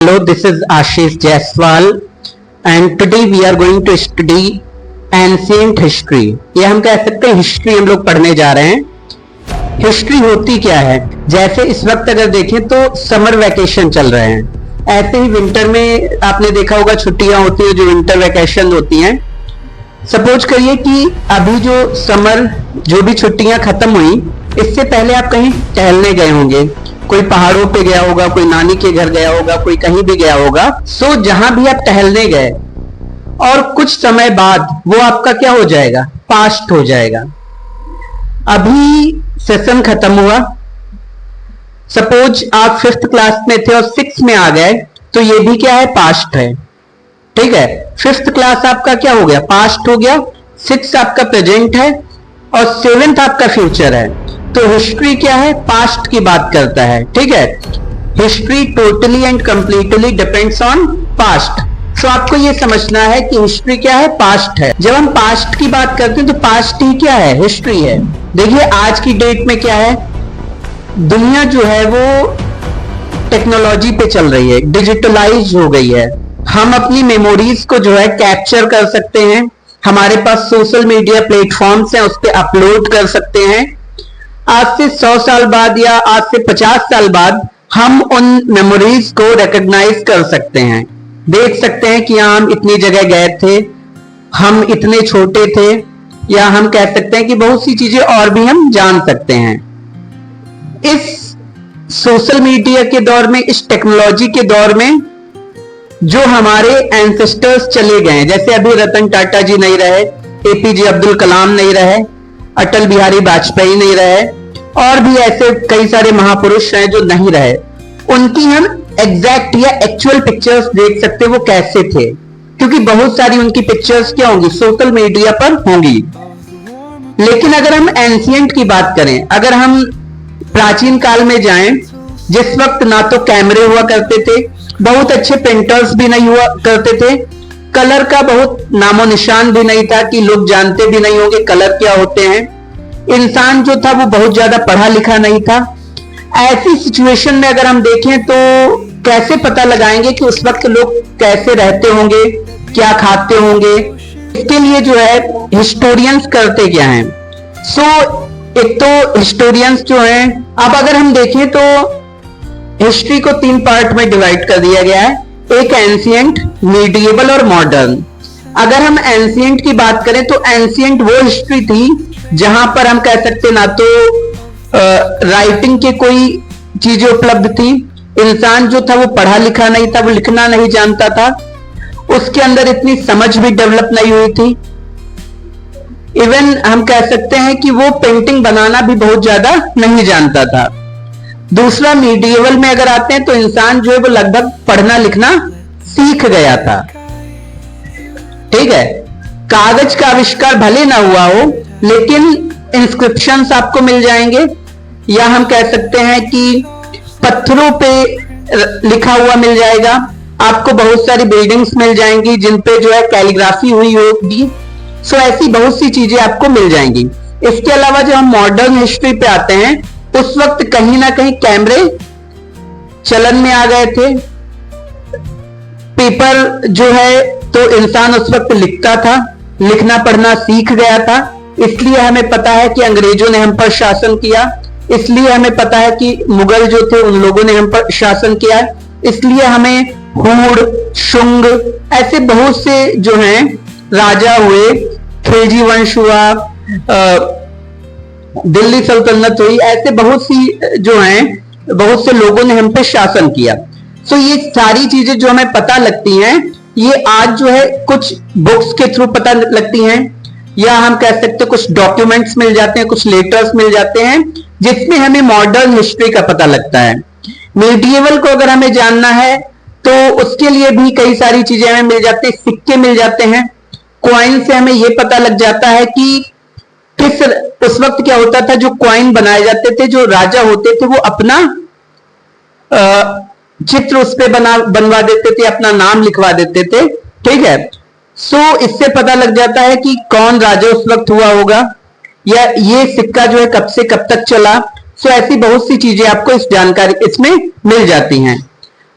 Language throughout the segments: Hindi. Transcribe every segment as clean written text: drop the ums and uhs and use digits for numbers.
Hello, this is Ashish Jaiswal and today we are going to study ancient history. ये हम कह सकते हैं हिस्ट्री हम लोग पढ़ने जा रहे हैं। हिस्ट्री होती क्या है? जैसे इस वक्त अगर देखें तो समर वैकेशन चल रहे हैं, ऐसे ही विंटर में आपने देखा होगा छुट्टियां होती है जो विंटर वैकेशन होती हैं। सपोज करिए कि अभी जो समर जो भी छुट्टियां खत्म हुई, इससे पहले आप कहीं टहलने गए होंगे, कोई पहाड़ों पे गया होगा, कोई नानी के घर गया होगा, कोई कहीं भी गया होगा। सो जहां भी आप टहलने गए और कुछ समय बाद वो आपका क्या हो जाएगा? पास्ट हो जाएगा। अभी सेशन खत्म हुआ, सपोज आप 5th क्लास में थे और 6 में आ गए, तो ये भी क्या है? पास्ट है। ठीक है, 5th क्लास आपका क्या हो गया? पास्ट हो गया। 6 आपका प्रेजेंट है और 7th आपका फ्यूचर है। तो हिस्ट्री क्या है? पास्ट की बात करता है। ठीक है, history totally and completely depends on past. तो आपको ये समझना है कि हिस्ट्री क्या है? पास्ट है। जब हम पास्ट की बात करते हैं तो पास्ट ही क्या है? हिस्ट्री है। देखिए आज की डेट में क्या है, दुनिया जो है वो टेक्नोलॉजी पे चल रही है, डिजिटलाइज हो गई है। हम अपनी मेमोरीज को जो है कैप्चर कर सकते हैं, हमारे पास सोशल मीडिया प्लेटफॉर्म्स हैं, उस पर अपलोड कर सकते हैं। आज से 100 साल बाद या आज से 50 साल बाद हम उन मेमोरीज को रिकॉग्नाइज कर सकते हैं, देख सकते हैं कि हम इतनी जगह गए थे, हम इतने छोटे थे, या हम कह सकते हैं कि बहुत सी चीजें और भी हम जान सकते हैं। इस सोशल मीडिया के दौर में, इस टेक्नोलॉजी के दौर में जो हमारे एंसेस्टर्स चले गए, जैसे अभी रतन टाटा जी नहीं रहे, एपीजे अब्दुल कलाम नहीं रहे, अटल बिहारी वाजपेयी नहीं रहे, और भी ऐसे कई सारे महापुरुष हैं जो नहीं रहे, उनकी हम एग्जैक्ट या एक्चुअल पिक्चर्स देख सकते हैं वो कैसे थे, क्योंकि बहुत सारी उनकी पिक्चर्स क्या होंगी? सोशल मीडिया पर होंगी। लेकिन अगर हम एंशिएंट की बात करें, अगर हम प्राचीन काल में जाएं, जिस वक्त ना तो कैमरे हुआ करते थे, बहुत अच्छे प्रिंटर्स भी नहीं हुआ करते थे, कलर का बहुत नामो निशान भी नहीं था कि लोग जानते भी नहीं होंगे कलर क्या होते हैं। इंसान जो था वो बहुत ज्यादा पढ़ा लिखा नहीं था। ऐसी सिचुएशन में अगर हम देखें तो कैसे पता लगाएंगे कि उस वक्त लोग कैसे रहते होंगे, क्या खाते होंगे? इसके लिए जो है हिस्टोरियंस करते क्या हैं? एक तो हिस्टोरियंस जो हैं, अब अगर हम देखें तो हिस्ट्री को 3 पार्ट में डिवाइड कर दिया गया है, एक एंशिएंट, मीडिएवल और मॉडर्न। अगर हम एंशिएंट की बात करें तो एंशिएंट वो हिस्ट्री थी जहां पर हम कह सकते ना तो राइटिंग के कोई चीजें उपलब्ध थी, इंसान जो था वो पढ़ा लिखा नहीं था, वो लिखना नहीं जानता था, उसके अंदर इतनी समझ भी डेवलप नहीं हुई थी। इवन हम कह सकते हैं कि वो पेंटिंग बनाना भी बहुत ज्यादा नहीं जानता था। दूसरा मीडिएवल में अगर आते हैं तो इंसान जो है वो लगभग पढ़ना लिखना सीख गया था। ठीक है, कागज का आविष्कार भले ना हुआ हो, लेकिन इंस्क्रिप्शंस आपको मिल जाएंगे, या हम कह सकते हैं कि पत्थरों पे लिखा हुआ मिल जाएगा। आपको बहुत सारी बिल्डिंग्स मिल जाएंगी जिन पे जो है कैलीग्राफी हुई होगी। सो ऐसी बहुत सी चीजें आपको मिल जाएंगी। इसके अलावा जब हम मॉडर्न हिस्ट्री पे आते हैं, उस वक्त कहीं ना कहीं कैमरे चलन में आ गए थे, पेपर जो है तो इंसान उस वक्त लिखता था, लिखना पढ़ना सीख गया था। इसलिए हमें पता है कि अंग्रेजों ने हम पर शासन किया, इसलिए हमें पता है कि मुगल जो थे उन लोगों ने हम पर शासन किया, इसलिए हमें हुड़, शुंग, ऐसे बहुत से जो हैं राजा हुए, खिलजी वंश हुआ, दिल्ली सल्तनत हुई, ऐसे बहुत सी जो हैं, बहुत से लोगों ने हम पे शासन किया। सो ये सारी चीजें जो हमें पता लगती हैं, ये आज जो है कुछ बुक्स के थ्रू पता लगती हैं, या हम कह सकते हैं कुछ डॉक्यूमेंट्स मिल जाते हैं, कुछ लेटर्स मिल जाते हैं, जिसमें हमें मॉडर्न हिस्ट्री का पता लगता है। मीडिएवल को अगर हमें जानना है तो उसके लिए भी कई सारी चीजें हमें मिल जाती है, सिक्के मिल जाते हैं, कॉइन से हमें यह पता लग जाता है कि किस उस वक्त क्या होता था। जो कॉइन बनाए जाते थे, जो राजा होते थे वो अपना चित्र उस पे बनवा देते थे, अपना नाम लिखवा देते थे। ठीक है, सो इससे पता लग जाता है कि कौन राजा उस वक्त हुआ होगा, या ये सिक्का जो है कब से कब तक चला। सो ऐसी बहुत सी चीजें आपको इस जानकारी इसमें मिल जाती हैं।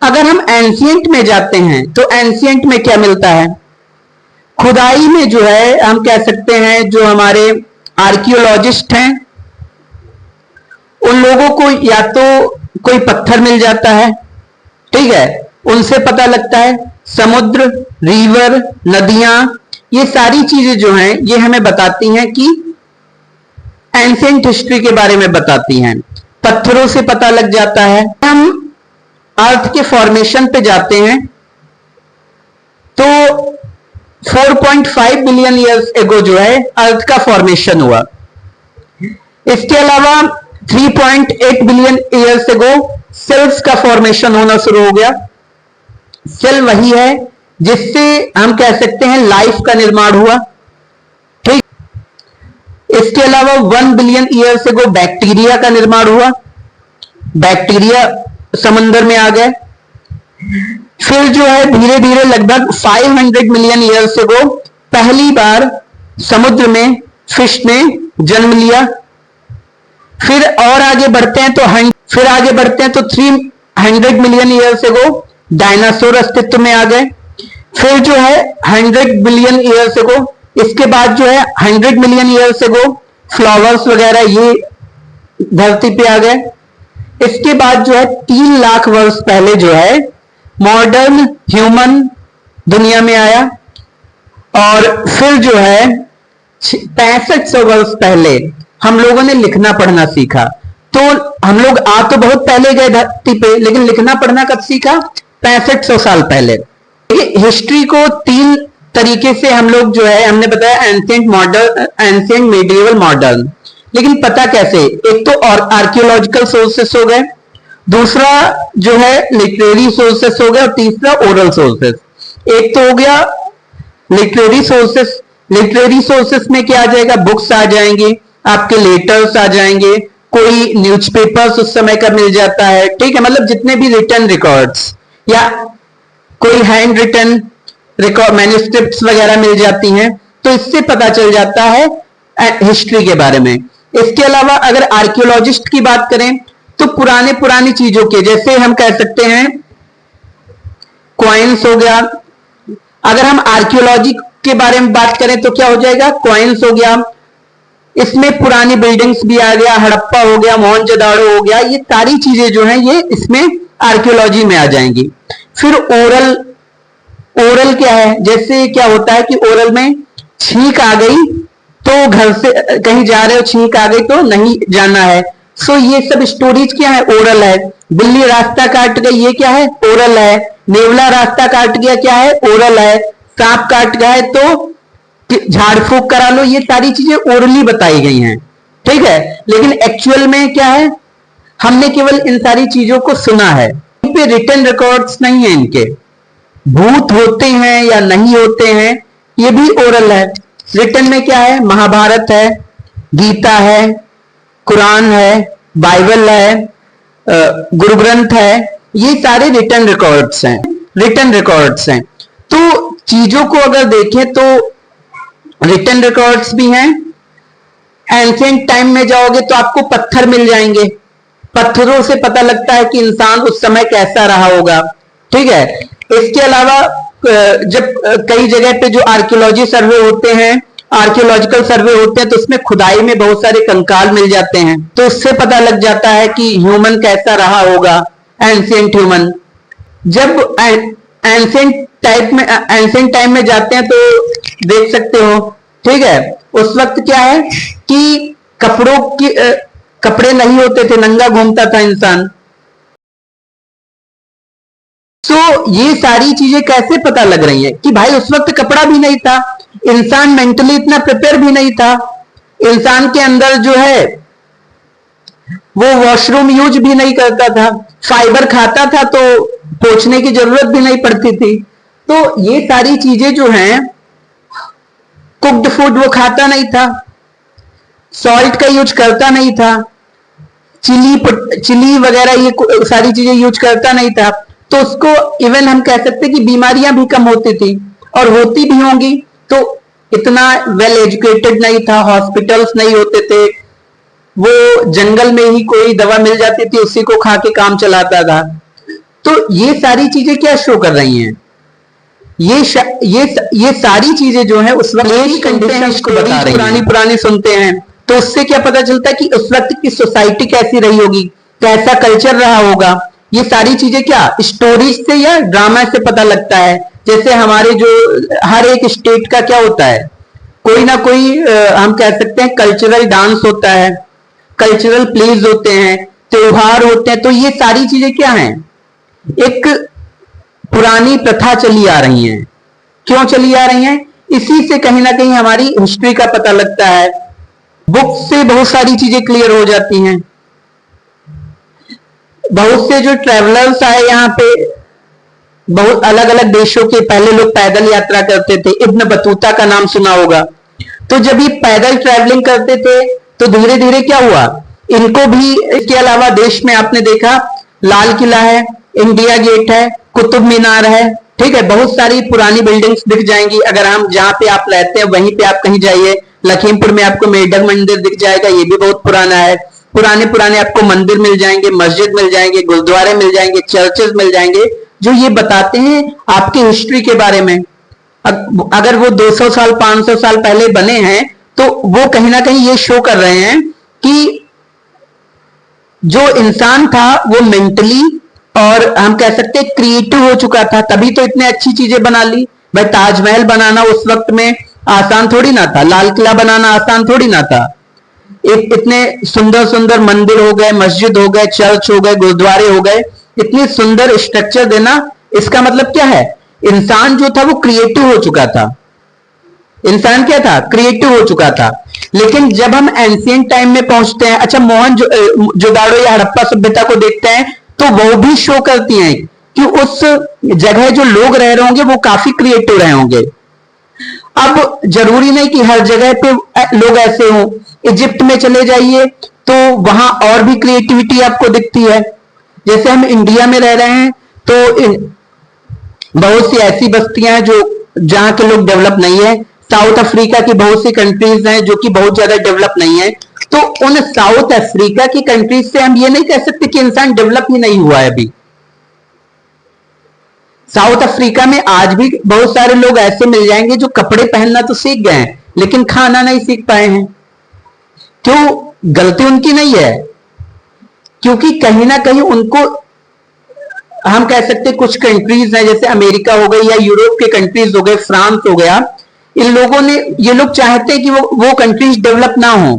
अगर हम एंशियंट में जाते हैं तो एंशियंट में क्या मिलता है? खुदाई में जो है हम कह सकते हैं जो हमारे आर्कियोलॉजिस्ट हैं उन लोगों को या तो कोई पत्थर मिल जाता है, ठीक है, उनसे पता लगता है। समुद्र, रिवर, नदियां, ये सारी चीजें जो हैं ये हमें बताती हैं कि एंशियंट हिस्ट्री के बारे में बताती हैं। पत्थरों से पता लग जाता है। हम अर्थ के फॉर्मेशन पे जाते हैं तो 4.5 बिलियन ईयर्स एगो जो है अर्थ का फॉर्मेशन हुआ। इसके अलावा 3.8 बिलियन ईयर्स एगो सेल्स का फॉर्मेशन होना शुरू हो गया। सेल वही है जिससे हम कह सकते हैं लाइफ का निर्माण हुआ, ठीक। इसके अलावा 1 बिलियन ईयर्स एगो बैक्टीरिया का निर्माण हुआ। बैक्टीरिया समंदर में आ गए। फिर जो है धीरे धीरे लगभग 500 मिलियन ईयर्स एगो पहली बार समुद्र में फिश ने जन्म लिया। फिर और आगे बढ़ते हैं तो 300 मिलियन ईयर्स एगो डायनासोर अस्तित्व में आ गए। फिर जो है 100 बिलियन ईयर्स एगो, इसके बाद जो है 100 मिलियन ईयर्स एगो फ्लावर्स वगैरह ये धरती पे आ गए। इसके बाद जो है 3 लाख वर्ष पहले जो है मॉडर्न ह्यूमन दुनिया में आया। और फिर जो है 6500 वर्ष पहले हम लोगों ने लिखना पढ़ना सीखा। तो हम लोग आ तो बहुत पहले गए धरती पे, लेकिन लिखना पढ़ना कब सीखा? 6500 साल पहले। हिस्ट्री को 3 तरीके से हम लोग जो है हमने बताया, ancient, modern, ancient, medieval, modern. लेकिन पता कैसे? एक तो और आर्कियोलॉजिकल सोर्सेस हो गए, दूसरा जो है लिटरेरी सोर्सेस हो गए, और तीसरा ओरल सोर्सेस। एक तो हो गया लिटरेरी सोर्सेस। लिटरेरी सोर्सेस में क्या आ जाएगा? बुक्स आ जाएंगे, आपके लेटर्स आ जाएंगे, कोई न्यूज़पेपर्स उस समय का मिल जाता है, ठीक है, मतलब जितने भी रिटन रिकॉर्ड्स या कोई हैंड रिटन रिकॉर्ड मैन्युस्क्रिप्ट्स वगैरह मिल जाती हैं, तो इससे पता चल जाता है हिस्ट्री के बारे में। इसके अलावा अगर आर्कियोलॉजिस्ट की बात करें तो पुरानी चीजों के, जैसे हम कह सकते हैं कॉइन्स हो गया। अगर हम आर्कियोलॉजी के बारे में बात करें तो क्या हो जाएगा? कॉइन्स हो गया, इसमें पुरानी बिल्डिंग्स भी आ गया, हड़प्पा हो गया, मोहनजोदाड़ो हो गया, ये सारी चीजें जो हैं ये इसमें आर्कियोलॉजी में आ जाएंगी। फिर ओरल क्या है? जैसे क्या होता है कि ओरल में छींक आ गई तो घर से कहीं जा रहे हो, छींक आ गई तो नहीं जाना है, सो ये सब स्टोरीज क्या है? ओरल है। बिल्ली रास्ता काट गई, ये क्या है? ओरल है। नेवला रास्ता काट गया, क्या है? ओरल है। सांप काट गया है तो झाड़ फूक करा लो, ये सारी चीजें ओरली बताई गई हैं, ठीक है। लेकिन एक्चुअल में क्या है? हमने केवल इन सारी चीजों को सुना है, इन पे रिटन रिकॉर्ड्स नहीं है इनके। भूत होते हैं या नहीं होते हैं ये भी ओरल है। रिटन में क्या है? महाभारत है, गीता है, कुरान है, बाइबल है, गुरु ग्रंथ है, ये सारे रिटन रिकॉर्ड्स हैं। तो चीजों को अगर देखें तो रिटन रिकॉर्ड्स भी हैं। एंशिएंट टाइम में जाओगे तो आपको पत्थर मिल जाएंगे, पत्थरों से पता लगता है कि इंसान उस समय कैसा रहा होगा, ठीक है। इसके अलावा जब कई जगह पे जो आर्कियोलॉजिकल सर्वे होते हैं तो उसमें खुदाई में बहुत सारे कंकाल मिल जाते हैं, तो उससे पता लग जाता है कि ह्यूमन कैसा रहा होगा, एंशिएंट ह्यूमन। जब एंशिएंट टाइम में जाते हैं तो देख सकते हो, ठीक है, उस वक्त क्या है कि कपड़े नहीं होते थे, नंगा घूमता था इंसान। सो ये सारी चीजें कैसे पता लग रही हैं कि भाई उस वक्त कपड़ा भी नहीं था, इंसान मेंटली इतना प्रिपेयर भी नहीं था, इंसान के अंदर जो है वो वॉशरूम यूज भी नहीं करता था, फाइबर खाता था तो पोंछने की जरूरत भी नहीं पड़ती थी। तो ये सारी चीजें जो हैं, कुक्ड फूड वो खाता नहीं था, सॉल्ट का यूज करता नहीं था, चिली वगैरह ये सारी चीजें यूज करता नहीं था, तो उसको इवन हम कह सकते कि बीमारियां भी कम होती थी, और होती भी होंगी तो इतना वेल एजुकेटेड नहीं था, हॉस्पिटल्स नहीं होते थे, वो जंगल में ही कोई दवा मिल जाती थी उसी को खा के काम चलाता था। तो ये सारी चीजें क्या शो कर रही हैं, ये सारी चीजें जो है उस वक्त की कंडीशंस को बता रही हैं। पुरानी सुनते हैं तो उससे क्या पता चलता है कि उस वक्त की सोसाइटी कैसी रही होगी, कैसा कल्चर रहा होगा। ये सारी चीजें क्या स्टोरीज से या ड्रामा से पता लगता है। जैसे हमारे जो हर एक स्टेट का क्या होता है, कोई ना कोई हम कह सकते हैं कल्चरल डांस होता है, कल्चरल प्लेज होते हैं, त्योहार होते हैं। तो ये सारी चीजें क्या हैं, एक पुरानी प्रथा चली आ रही हैं। क्यों चली आ रही हैं? इसी से कहीं ना कहीं हमारी हिस्ट्री का पता लगता है। बुक से बहुत सारी चीजें क्लियर हो जाती हैं। बहुत से जो ट्रेवलर्स आए यहाँ पे, बहुत अलग अलग देशों के, पहले लोग पैदल यात्रा करते थे, इब्न बतूता का नाम सुना होगा। तो जब ये पैदल ट्रैवलिंग करते थे तो धीरे धीरे क्या हुआ, इनको भी, इसके अलावा देश में आपने देखा लाल किला है, इंडिया गेट है, कुतुब मीनार है, ठीक है, बहुत सारी पुरानी बिल्डिंग्स दिख जाएंगी। अगर हम जहां पे आप रहते हैं वहीं पे आप कहीं जाइए, लखीमपुर में आपको मेढक मंदिर दिख जाएगा, ये भी बहुत पुराना है। पुराने पुराने आपको मंदिर मिल जाएंगे, मस्जिद मिल जाएंगे, गुरुद्वारे मिल जाएंगे, चर्चेज मिल जाएंगे, जो ये बताते हैं आपकी हिस्ट्री के बारे में। अगर वो 200 साल 500 साल पहले बने हैं तो वो कहीं ना कहीं ये शो कर रहे हैं कि जो इंसान था वो मेंटली और हम कह सकते हैं क्रिएटिव हो चुका था, तभी तो इतने अच्छी चीजें बना ली। भाई ताजमहल बनाना उस वक्त में आसान थोड़ी ना था, लाल किला बनाना आसान थोड़ी ना था। इतने सुंदर सुंदर मंदिर हो गए, मस्जिद हो गए, चर्च हो गए, गुरुद्वारे हो गए, इतनी सुंदर स्ट्रक्चर देना, इसका मतलब क्या है, इंसान जो था वो क्रिएटिव हो चुका था। इंसान क्या था, क्रिएटिव हो चुका था। लेकिन जब हम एंशिएंट टाइम में पहुंचते हैं, अच्छा मोहनजोदाड़ो या हड़प्पा सभ्यता को देखते हैं तो वो भी शो करती हैं कि उस जगह जो लोग रह रहे होंगे वो काफी क्रिएटिव रहे होंगे। अब जरूरी नहीं कि हर जगह पे लोग ऐसे हों। इजिप्ट में चले जाइए तो वहां और भी क्रिएटिविटी आपको दिखती है। जैसे हम इंडिया में रह रहे हैं तो बहुत सी ऐसी बस्तियां हैं जो जहां के लोग डेवलप नहीं है। साउथ अफ्रीका की बहुत सी कंट्रीज हैं जो कि बहुत ज्यादा डेवलप नहीं है। तो उन साउथ अफ्रीका की कंट्रीज से हम ये नहीं कह सकते कि इंसान डेवलप ही नहीं हुआ है। अभी साउथ अफ्रीका में आज भी बहुत सारे लोग ऐसे मिल जाएंगे जो कपड़े पहनना तो सीख गए हैं लेकिन खाना नहीं सीख पाए हैं। क्यों? गलती उनकी नहीं है, क्योंकि कहीं ना कहीं उनको, हम कह सकते कुछ कंट्रीज हैं जैसे अमेरिका हो गई या यूरोप के कंट्रीज हो गए, फ्रांस हो गया, इन लोगों ने, ये लोग चाहते हैं कि वो कंट्रीज डेवलप ना हो,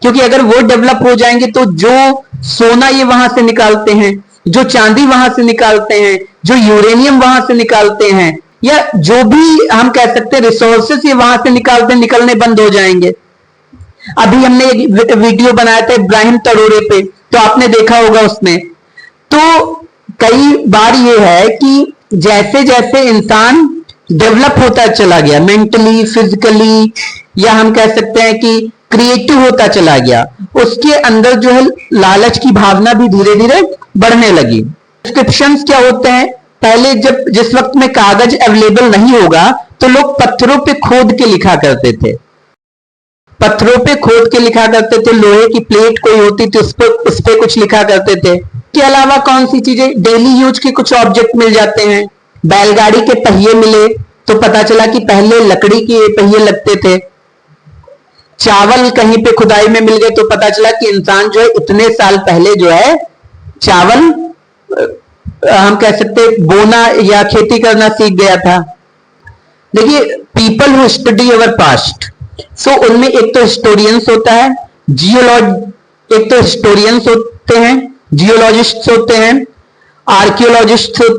क्योंकि अगर वो डेवलप हो जाएंगे तो जो सोना ये वहां से निकालते हैं, जो चांदी वहां से निकालते हैं, जो यूरेनियम वहां से निकालते हैं, या जो भी हम कह सकते हैं रिसोर्सेस ये वहां से निकलने बंद हो जाएंगे। अभी हमने एक वीडियो बनाया था इब्राहिम तरोरे पे, तो आपने देखा होगा उसमें। तो कई बार ये है कि जैसे जैसे इंसान डेवलप होता चला गया मेंटली, फिजिकली, या हम कह सकते हैं कि क्रिएटिव होता चला गया, उसके अंदर जो है लालच की भावना भी धीरे धीरे बढ़ने लगी। डिस्क्रिप्शंस क्या होते हैं, पहले जिस वक्त में कागज अवेलेबल नहीं होगा तो लोग पत्थरों पे खोद के लिखा करते थे, पत्थरों पे खोद के लिखा करते थे, लोहे की प्लेट कोई होती थी उस पर कुछ लिखा करते थे। के अलावा कौन सी चीजें, डेली यूज के कुछ ऑब्जेक्ट मिल जाते हैं। बैलगाड़ी के पहिए मिले तो पता चला कि पहले लकड़ी के पहिए लगते थे। चावल कहीं पे खुदाई में मिल गए तो पता चला कि इंसान जो है इतने साल पहले जो है चावल, हम कह सकते बोना या खेती करना सीख गया था। देखिए, people who study our past, so उनमें एक तो हिस्टोरियंस होता है, एक तो हिस्टोरियंस होते हैं, जियोलॉजिस्ट होते हैं, आर्कियोलॉजिस्ट होते हैं,